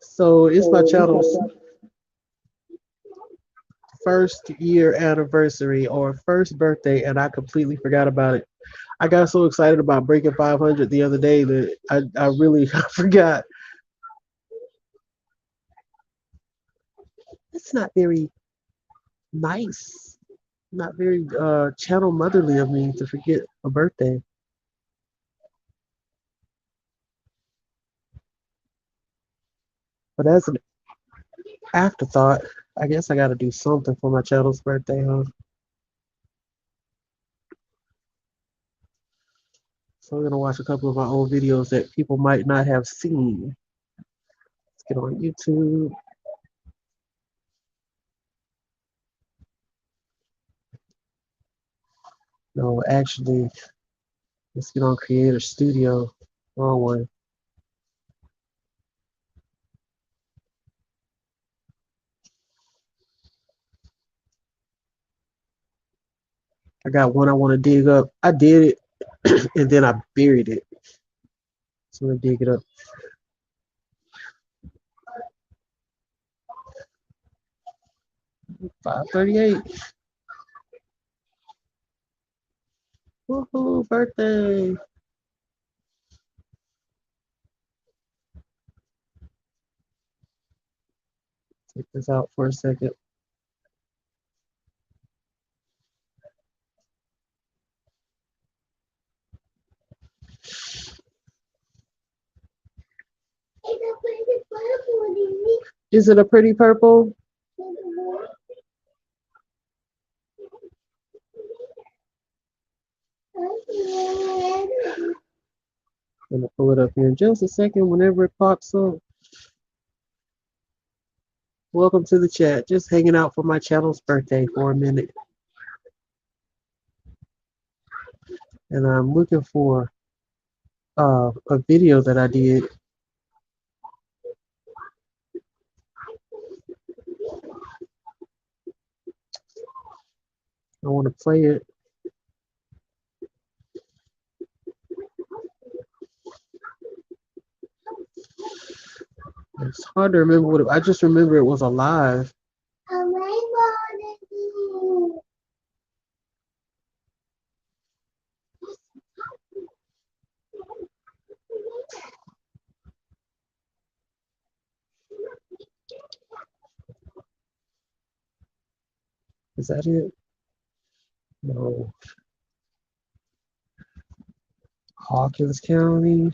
So it's my channel's first year anniversary or first birthday, and I completely forgot about it. I got so excited about breaking 500 the other day that I really forgot. It's not very nice, not very channel motherly of me to forget a birthday. But as an afterthought, I guess I got to do something for my channel's birthday, huh? So I'm gonna watch a couple of my old videos that people might not have seen. Let's get on YouTube. No, actually, let's get on Creator Studio. Wrong one. I got one I want to dig up. I did it and then I buried it. So I'm gonna dig it up. 538. Woohoo, birthday. Check this out for a second. Is it a pretty purple? I'm gonna pull it up here in just a second whenever it pops up. Welcome to the chat. Just hanging out for my channel's birthday for a minute. And I'm looking for a video that I did. I want to play it. It's hard to remember what I just remember it was alive. Is that it? No. Hawkins County.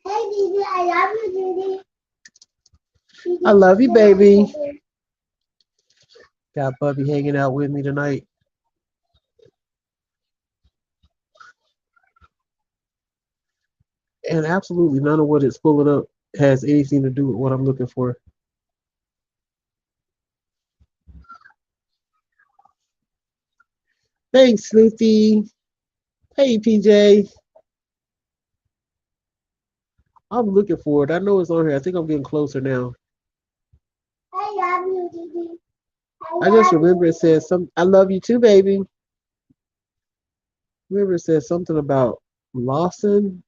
Hey, Didi, I love you, Didi. I love you, baby. Got Bubby hanging out with me tonight. And absolutely none of what it's pulling up has anything to do with what I'm looking for. Thanks, Snoopy. Hey, PJ. I'm looking for it. I know it's on here. I think I'm getting closer now. I love you, Didi. I just remember it says some. I love you too, baby. Remember it says something about Lawson.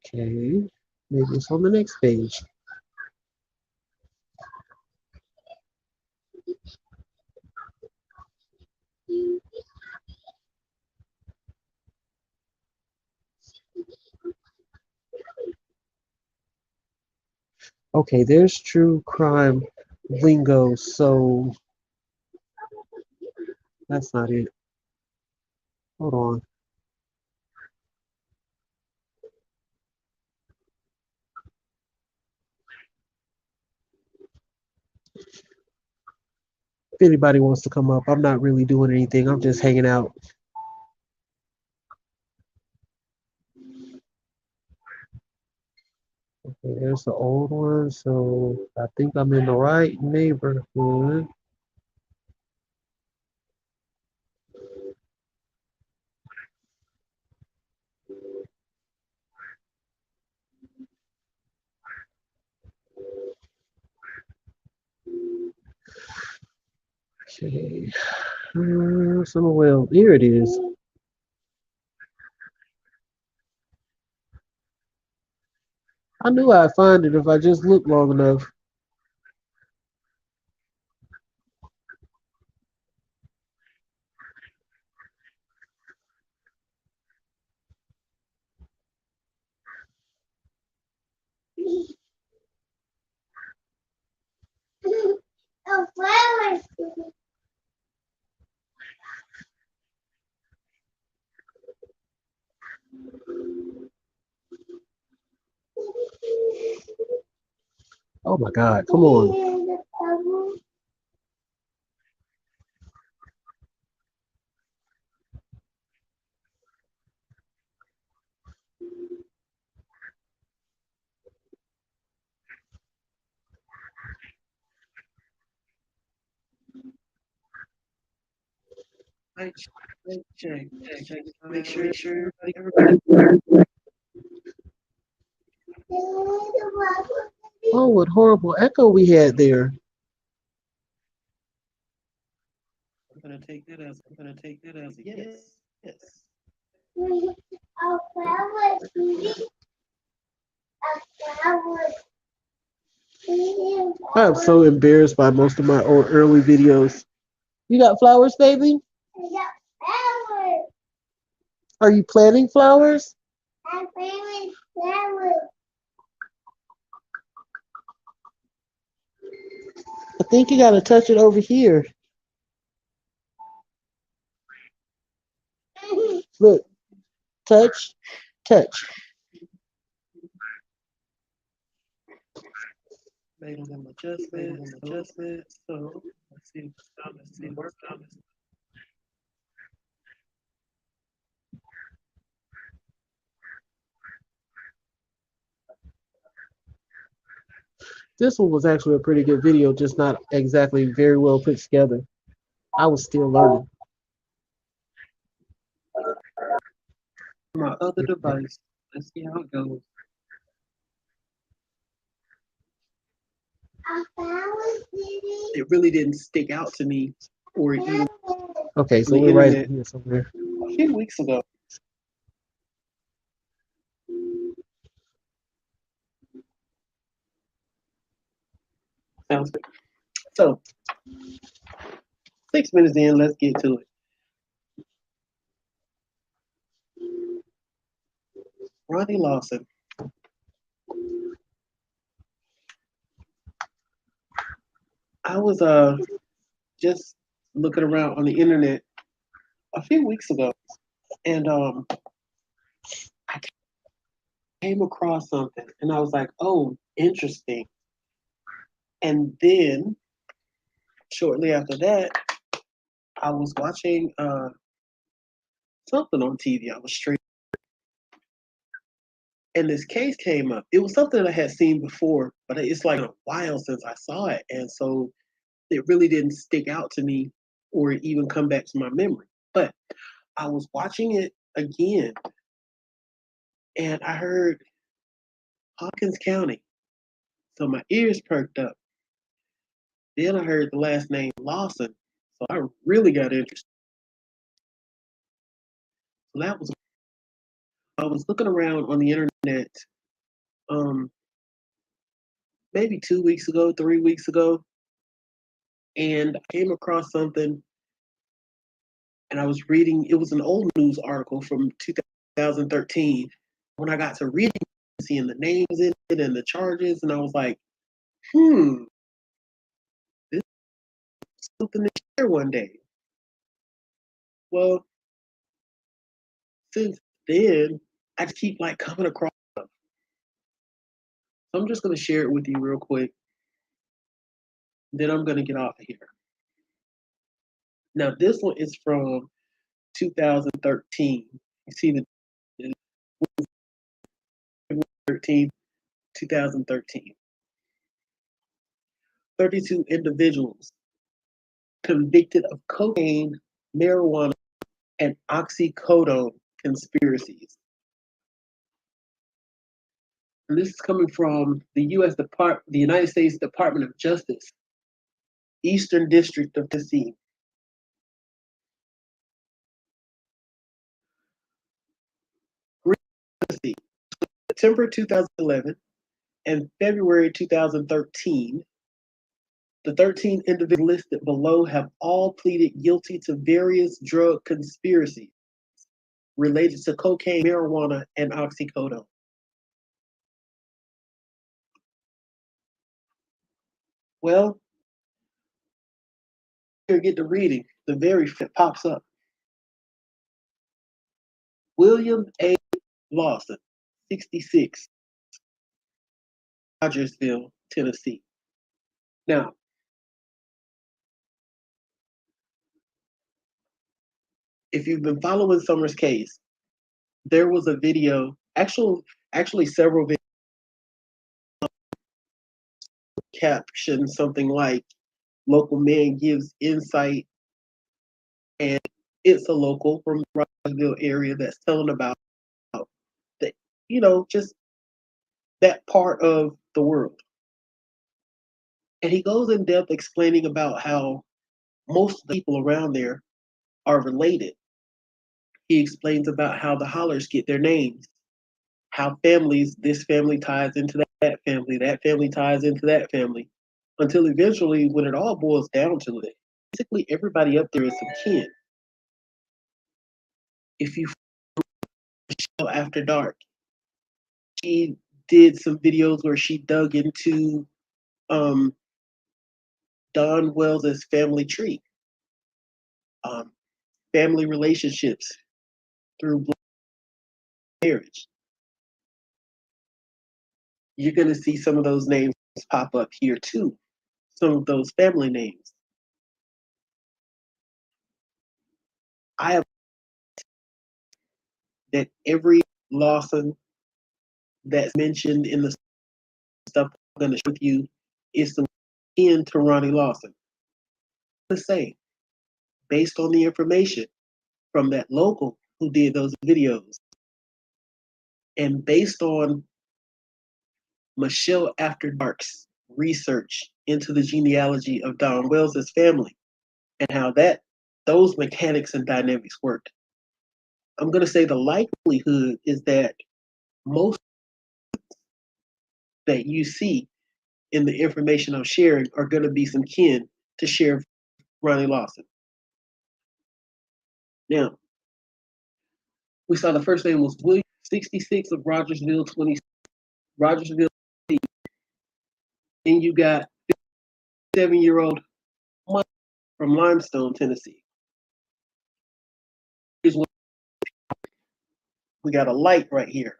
Okay, maybe it's on the next page. Okay, there's true crime lingo, so that's not it. Hold on. If anybody wants to come up, I'm not really doing anything. I'm just hanging out. Okay, there's the old one, so I think I'm in the right neighborhood. Okay, Summer well, here it is. I knew I'd find it if I just looked long enough. Oh my God, come on. Check, check, check. Make sure everybody. Oh, what horrible echo we had there. I'm gonna take that as a yes. Yes. I'm so embarrassed by most of my old early videos. You got flowers, baby? Are you planting flowers? I'm planting flowers. I think you gotta touch it over here. Look, touch, touch. Made them adjustments. So let's see. Let's see. Work on this. This one was actually a pretty good video, just not exactly very well put together. I was still learning. My other device. Let's see how it goes. It really didn't stick out to me, or even Okay, on so the we're right internet here somewhere. a few weeks ago. Sounds good. So 6 minutes in, let's get to it. Ronnie Lawson. I was just looking around on the internet a few weeks ago, and I came across something, and I was like, "Oh, interesting." And then shortly after that, I was watching something on TV. I was streaming, and this case came up. It was something I had seen before, but it's like a while since I saw it, and so it really didn't stick out to me or even come back to my memory. But I was watching it again, and I heard Hawkins County, so my ears perked up. Then I heard the last name Lawson, so I really got interested. So that was I was looking around on the internet, um, maybe 2 weeks ago, 3 weeks ago, and I came across something, and I was reading. It was an old news article from 2013. When I got to reading, seeing the names in it and the charges, and I was like, this is something to share one day. Well, since then, I just keep like coming across stuff. So I'm just gonna share it with you real quick. Then I'm gonna get off of here. Now this one is from 2013. You see the 13, 2013. 32 individuals convicted of cocaine, marijuana, and oxycodone conspiracies. And this is coming from the United States Department of Justice, Eastern District of Tennessee. let's see, September 2011 and February 2013, the 13 individuals listed below have all pleaded guilty to various drug conspiracies related to cocaine, marijuana, and oxycodone. Well, here get to reading. The very fit pops up. William A. Lawson, 66, Rogersville, Tennessee. Now, if you've been following Summer's case, there was a video, actually several videos captioned something like "Local man gives insight," and it's a local from the Rogersville area that's telling about the, just that part of the world. And he goes in depth explaining about how most of the people around there are related. He explains about how the hollers get their names, how families, this family ties into that family ties into that family, until eventually, when it all boils down to it, basically everybody up there is some kin. If you follow After Dark, she did some videos where she dug into Don Wells' family tree, family relationships through marriage. You're going to see some of those names pop up here too, some of those family names. I have that every Lawson that's mentioned in the stuff I'm going to share with you is some kin to Ronnie Lawson. To say, based on the information from that local who did those videos, and based on Michelle After Dark's research into the genealogy of Don Wells' family and how those mechanics and dynamics worked, I'm going to say the likelihood is that most that you see in the information I'm sharing are going to be some kin to Sheriff Ronnie Lawson. Now, we saw the first name was William, 66 of Rogersville, 20, Rogersville. Then you got 7-year-old Mike from Limestone, Tennessee. Here's what we got, a light right here.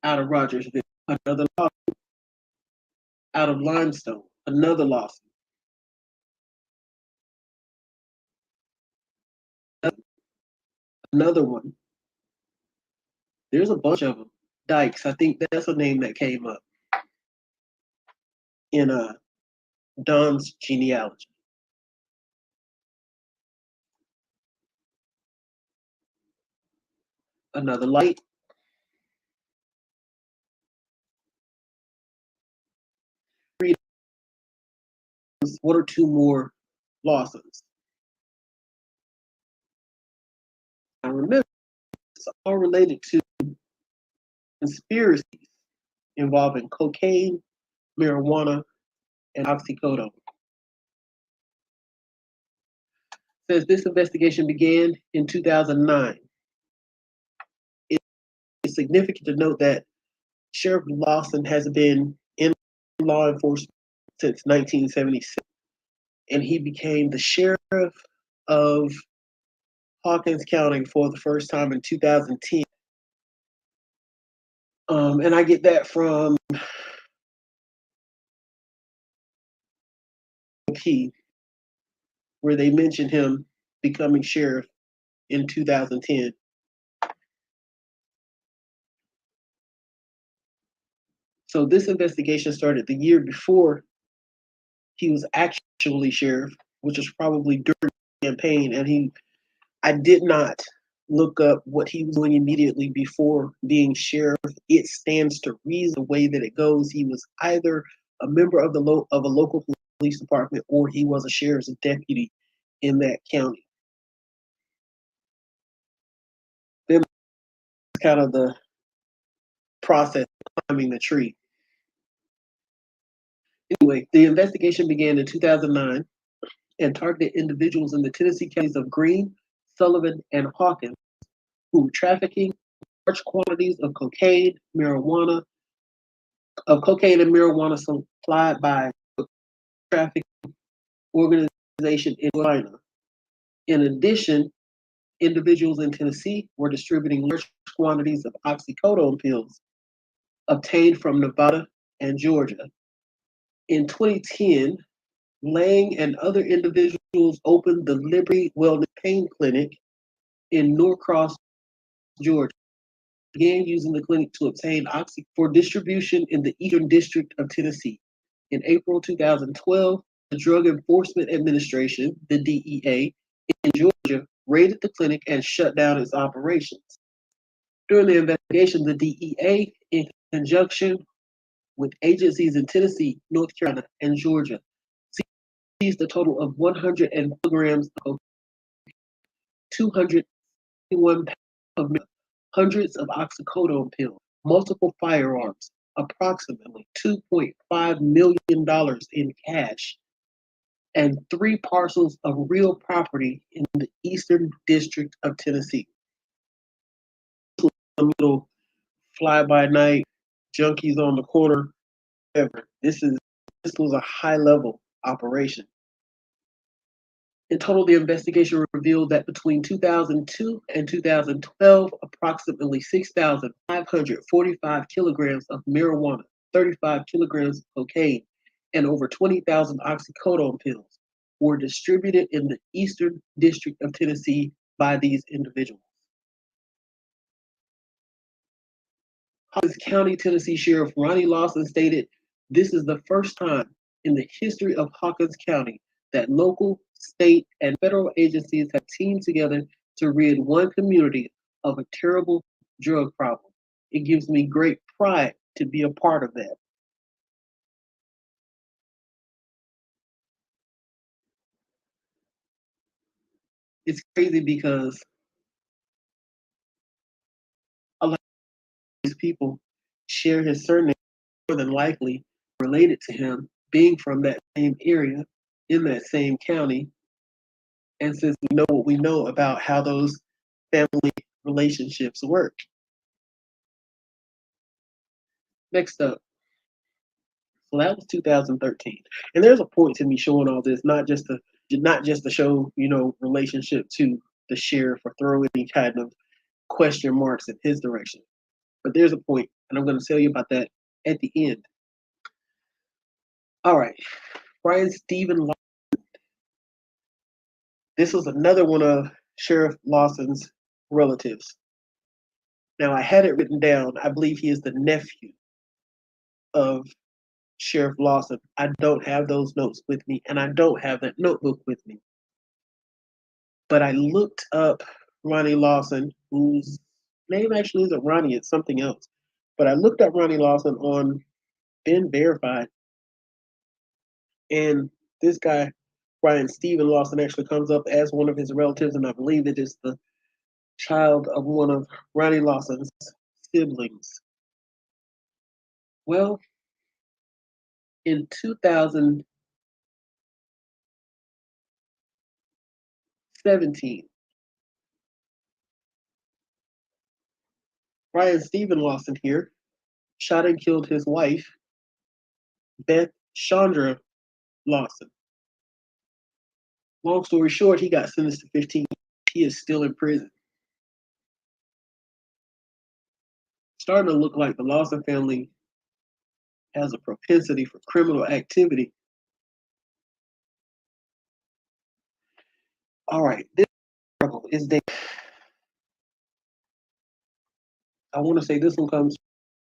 Out of Rogersville, another Lawson. Out of Limestone, another Lawson. Another one. There's a bunch of them. Dykes, I think that's a name that came up in Don's genealogy. Another light. One or two more Lawsons. I remember it's all related to conspiracies involving cocaine, marijuana, and oxycodone. Says this investigation began in 2009. It's significant to note that Sheriff Lawson has been in law enforcement since 1976, and he became the sheriff of Hawkins County for the first time in 2010. And I get that from Key, where they mentioned him becoming sheriff in 2010. So this investigation started the year before he was actually sheriff, which was probably during the campaign. And I did not look up what he was doing immediately before being sheriff. It stands to reason the way that it goes. He was either a member of a local police department or he was a sheriff's deputy in that county. kind of the process of climbing the tree. Anyway, the investigation began in 2009 and targeted individuals in the Tennessee counties of Greene, Sullivan, and Hawkins who were trafficking large quantities of cocaine and marijuana supplied by trafficking organization in China. In addition, individuals in Tennessee were distributing large quantities of oxycodone pills obtained from Nevada and Georgia. In 2010, Lang and other individuals opened the Liberty Wellness Pain Clinic in Norcross, Georgia. Began using the clinic to obtain oxy for distribution in the Eastern District of Tennessee. In April 2012, the Drug Enforcement Administration, the DEA, in Georgia raided the clinic and shut down its operations. During the investigation, the DEA, in conjunction with agencies in Tennessee, North Carolina, and Georgia, seized a total of 100 kilograms of 201 pounds of hundreds of oxycodone pills, multiple firearms, approximately $2.5 million in cash, and 3 parcels of real property in the Eastern District of Tennessee. A little fly-by-night junkies on the corner. Whatever. This was a high-level operation. In total, the investigation revealed that between 2002 and 2012, approximately 6,545 kilograms of marijuana, 35 kilograms of cocaine, and over 20,000 oxycodone pills were distributed in the Eastern District of Tennessee by these individuals. Hawkins County, Tennessee Sheriff Ronnie Lawson stated, "This is the first time in the history of Hawkins County that local, state, and federal agencies have teamed together to rid one community of a terrible drug problem. It gives me great pride to be a part of that." It's crazy because a lot of these people share his surname, more than likely related to him, being from that same area, in that same county. And since we know what we know about how those family relationships work. Next up. So that was 2013. And there's a point to me showing all this, not just to show, relationship to the sheriff or throw any kind of question marks in his direction. But there's a point, and I'm going to tell you about that at the end. All right. Brian Stephen Lawson. This was another one of Sheriff Lawson's relatives. Now, I had it written down. I believe he is the nephew of Sheriff Lawson. I don't have those notes with me, and I don't have that notebook with me. But I looked up Ronnie Lawson, whose name actually isn't Ronnie, it's something else. But I looked up Ronnie Lawson on Ben Verified, and this guy, Brian Stephen Lawson, actually comes up as one of his relatives, and I believe it is the child of one of Ronnie Lawson's siblings. Well, in 2017, Brian Stephen Lawson here shot and killed his wife, Beth Chandra Lawson. Long story short, he got sentenced to 15 years. He is still in prison. Starting to look like the Lawson family has a propensity for criminal activity. All right, this article is there. I want to say this one comes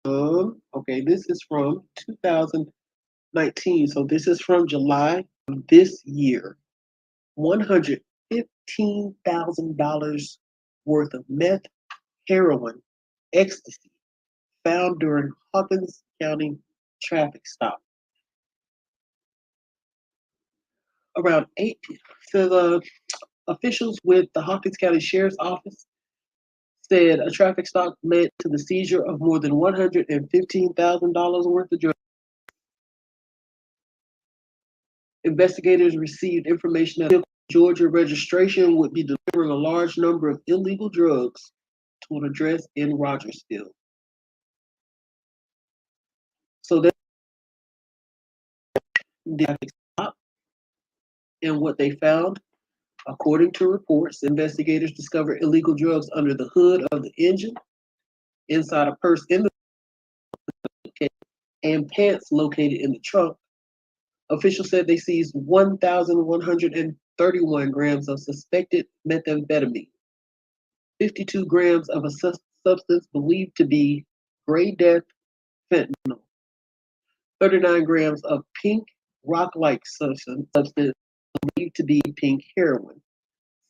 from, okay, this is from 2019. So this is from July of this year. $115,000 worth of meth, heroin, ecstasy found during Hawkins County traffic stop. Around 8, so the officials with the Hawkins County Sheriff's Office said a traffic stop led to the seizure of more than $115,000 worth of drugs. Investigators received information that Georgia registration would be delivering a large number of illegal drugs to an address in Rogersville. So they stopped, and what they found, according to reports, investigators discovered illegal drugs under the hood of the engine, inside a purse in the case, and pants located in the trunk. Officials said they seized 1,131 grams of suspected methamphetamine, 52 grams of a substance believed to be gray death fentanyl, 39 grams of pink rock-like substance believed to be pink heroin,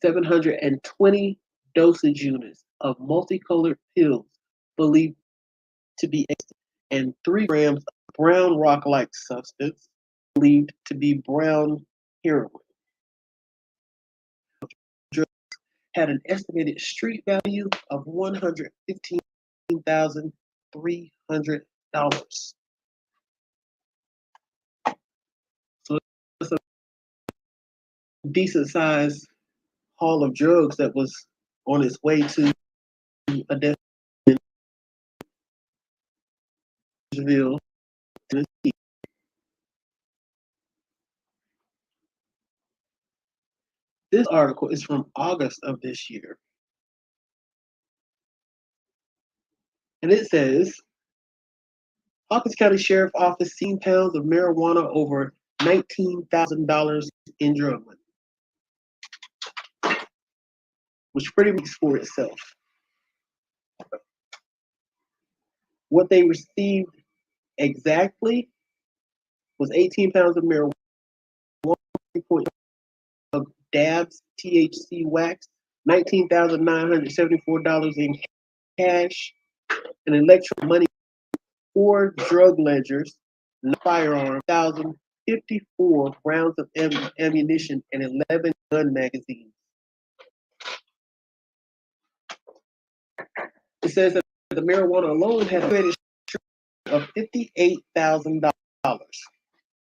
720 dosage units of multicolored pills believed to be ecstasy, and 3 grams of brown rock-like substance believed to be brown heroin. Drugs had an estimated street value of $115,300. So that's a decent sized haul of drugs that was on its way to a destination in Nashville, Tennessee. This article is from August of this year. And it says Hawkins County Sheriff Office seized pounds of marijuana over $19,000 in drug money, which pretty much for itself. What they received exactly was 18 pounds of marijuana, 1 of dabs THC wax, $19,974 in cash, and electronic money, 4 drug ledgers, firearm, 1,054 rounds of ammunition, and 11 gun magazines. It says that the marijuana alone had a credit of $58,000.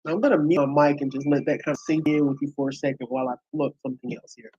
Now I'm gonna mute my mic and just let that kind of sink in with you for a second while I pull up something else here.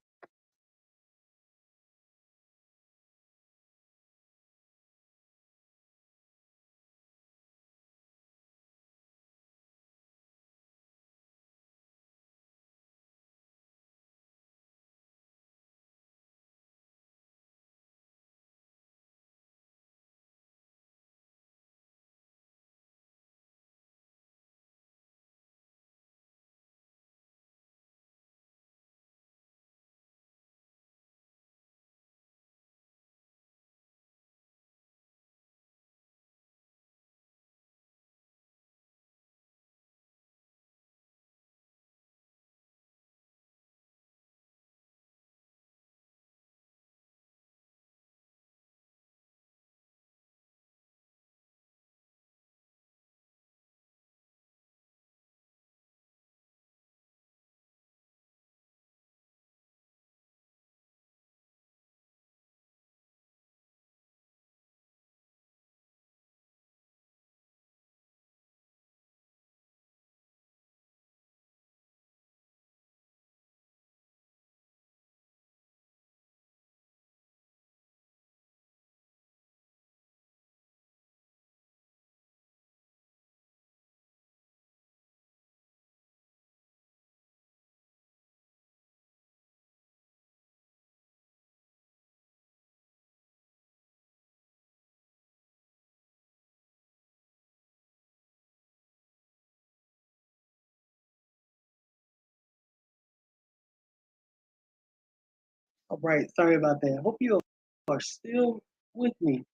All right, sorry about that. Hope you are still with me.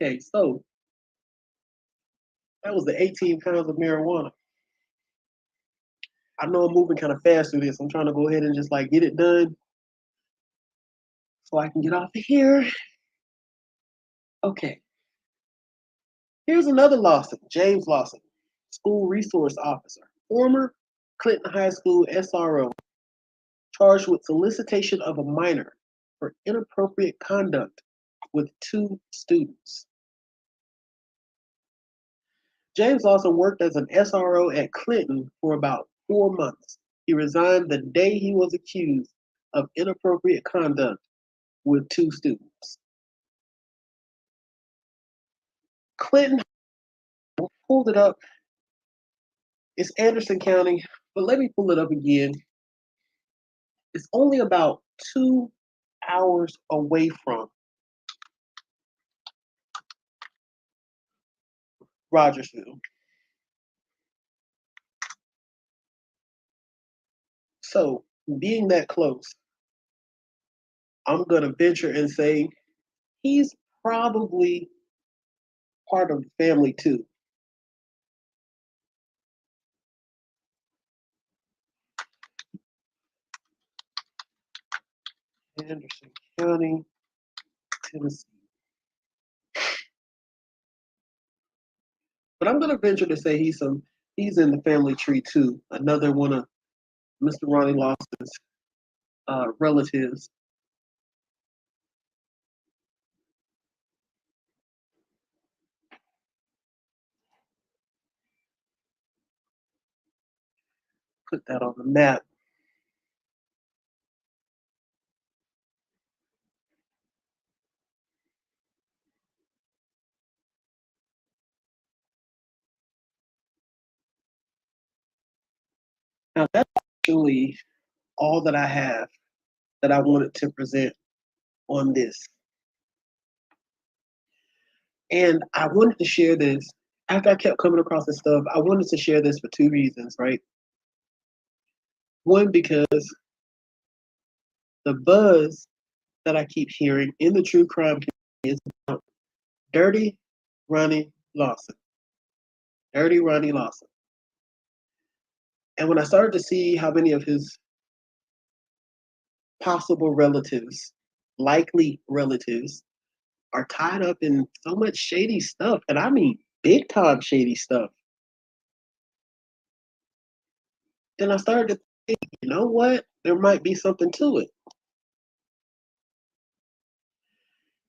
Okay, so that was the 18 pounds of marijuana. I know I'm moving kind of fast through this. I'm trying to go ahead and just like get it done so I can get off of here. Okay. Here's another Lawson, James Lawson, school resource officer, former Clinton High School SRO, charged with solicitation of a minor for inappropriate conduct with 2 students. James also worked as an SRO at Clinton for about 4 months. He resigned the day he was accused of inappropriate conduct with 2 students. Clinton pulled it up. It's Anderson County, but let me pull it up again. It's only about 2 hours away from Rogersville. So, being that close, I'm going to venture and say he's probably part of the family too. Anderson County, Tennessee. But I'm going to venture to say he's in the family tree too. Another one of Mr. Ronnie Lawson's relatives. Put that on the map. Now that's actually all that I have that I wanted to present on this. And I wanted to share this after I kept coming across this stuff. I wanted to share this for 2 reasons, right? One, because the buzz that I keep hearing in the true crime community is about Dirty Ronnie Lawson. Dirty Ronnie Lawson. And when I started to see how many of his possible relatives, likely relatives, are tied up in so much shady stuff, and I mean big time shady stuff, then I started to think, you know what? There might be something to it.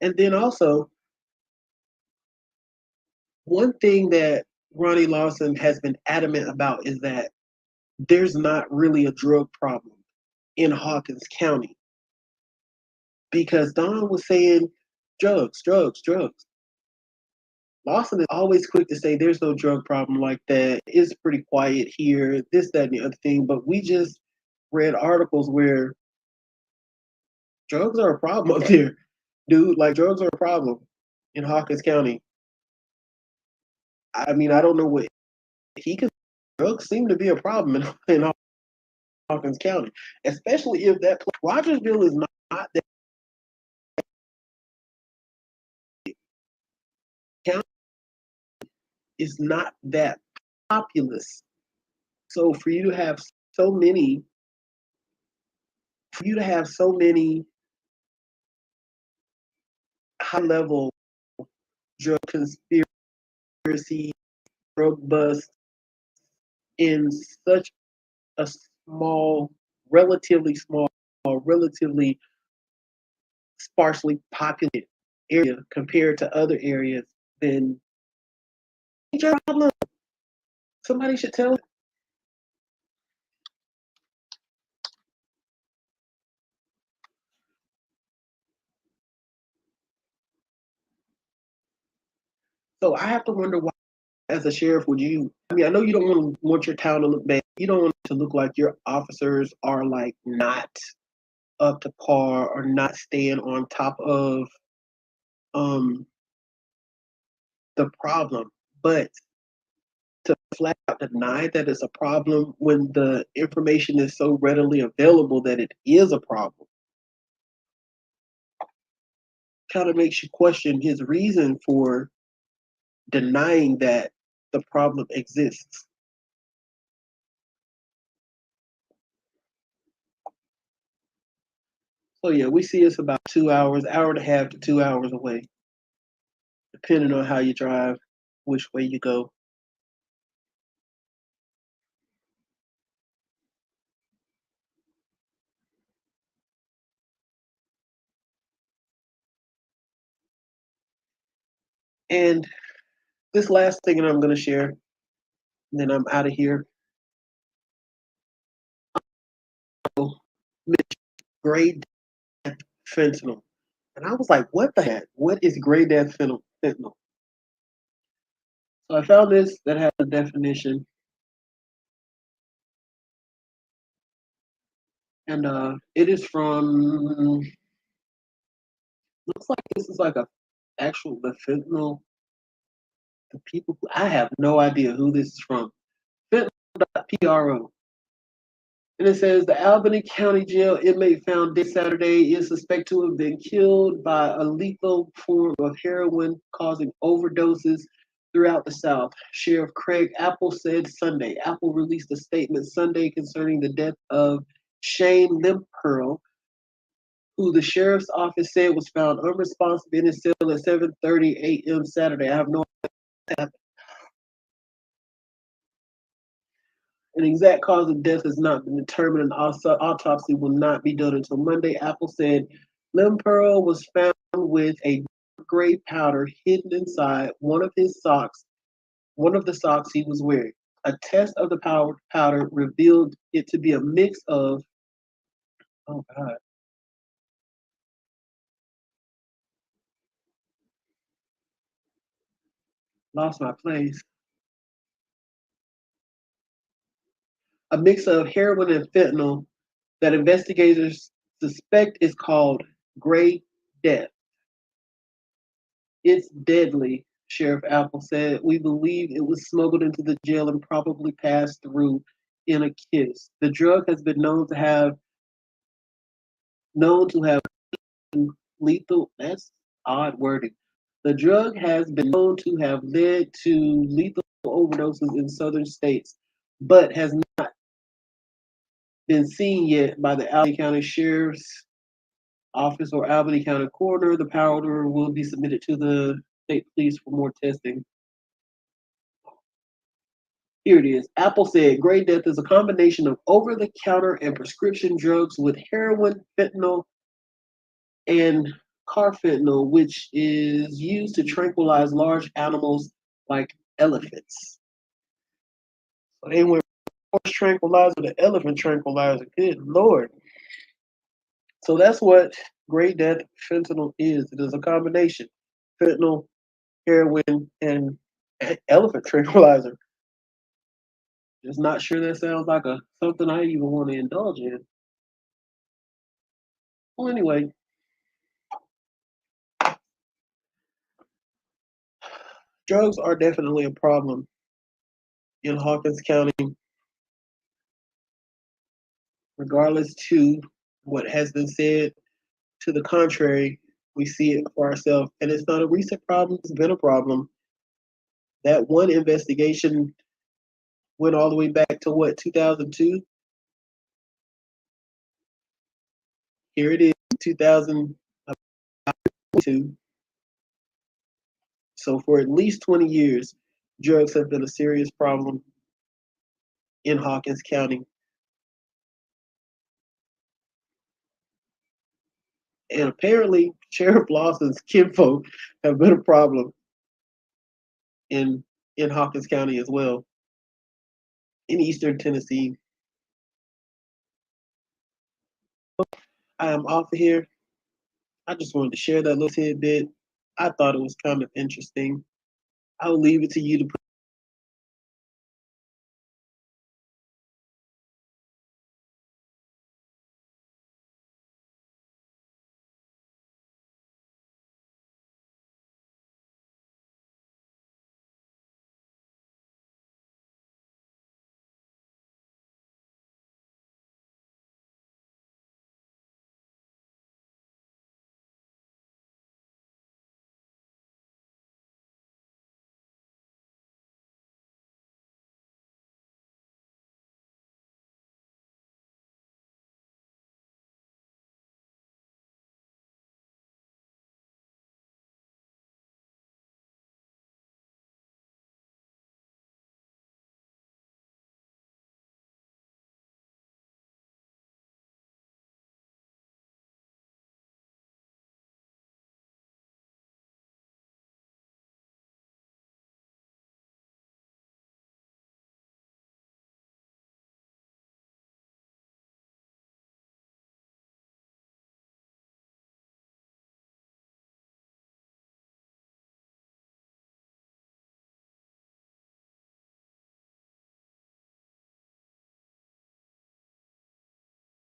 And then also, one thing that Ronnie Lawson has been adamant about is that there's not really a drug problem in Hawkins County. Because Don was saying drugs, drugs, drugs. Lawson is always quick to say there's no drug problem like that. It's pretty quiet here, this, that, and the other thing. But we just read articles where drugs are a problem up there. Dude, like drugs are a problem in Hawkins County. I mean, I don't know what he could. Drugs seem to be a problem in Hawkins County, especially if that Rogersville is not that county is not that populous. So for you to have so many, high level drug conspiracy, drug busts in such a relatively sparsely populated area compared to other areas, then major problem. Somebody should tell. So I have to wonder why, as a sheriff, would you? I mean, I know you don't want your town to look bad. You don't want it to look like your officers are like not up to par or not staying on top of um the problem. But to flat out deny that it's a problem when the information is so readily available that it is a problem kind of makes you question his reason for denying that the problem exists. So yeah, we see it's about 2 hours, hour and a half to 2 hours away, depending on how you drive, which way you go. And this last thing that I'm going to share, and then I'm out of here. Gray death fentanyl. And I was like, what the heck? What is gray death fentanyl? So I found this that has a definition. And it is from, looks like this is like a actual, the fentanyl, the people, I have no idea who this is from. Fentanyl.pro. And it says the Albany County Jail inmate found this Saturday is suspected to have been killed by a lethal form of heroin causing overdoses throughout the South. Sheriff Craig Apple said Sunday. Apple released a statement Sunday concerning the death of Shane Limperl, who the sheriff's office said was found unresponsive in his cell at 7:30 a.m. Saturday. I have no idea. An exact cause of death has not been determined, and autopsy will not be done until Monday. Apple said Limperl was found with a gray powder hidden inside one of his socks, one of the socks he was wearing. A test of the powder revealed it to be a mix of, oh God, lost my place. A mix of heroin and fentanyl that investigators suspect is called gray death. It's deadly, Sheriff Apple said. We believe it was smuggled into the jail and probably passed through in a kiss. The drug has been known to have lethal, that's odd wording. The drug has been known to have led to lethal overdoses in southern states, but has not been seen yet by the Albany County Sheriff's Office or Albany County Coroner. The powder will be submitted to the state police for more testing. Here it is. Apple said gray death is a combination of over the counter and prescription drugs with heroin, fentanyl, and carfentanil, which is used to tranquilize large animals like elephants. So they went horse tranquilizer to elephant tranquilizer. Good Lord. So that's what gray death fentanyl is. It is a combination fentanyl, heroin, and elephant tranquilizer. Just not sure that sounds like something I even want to indulge in. Well, anyway, drugs are definitely a problem in Hawkins County, regardless to what has been said. To the contrary, we see it for ourselves, and it's not a recent problem. It's been a problem. That one investigation went all the way back to what, 2002? Here it is, 2002. So for at least 20 years, drugs have been a serious problem in Hawkins County. And apparently, Sheriff Lawson's kinfolk have been a problem in Hawkins County as well, in Eastern Tennessee. I am off of here. I just wanted to share that little tidbit. I thought it was kind of interesting. I'll leave it to you to put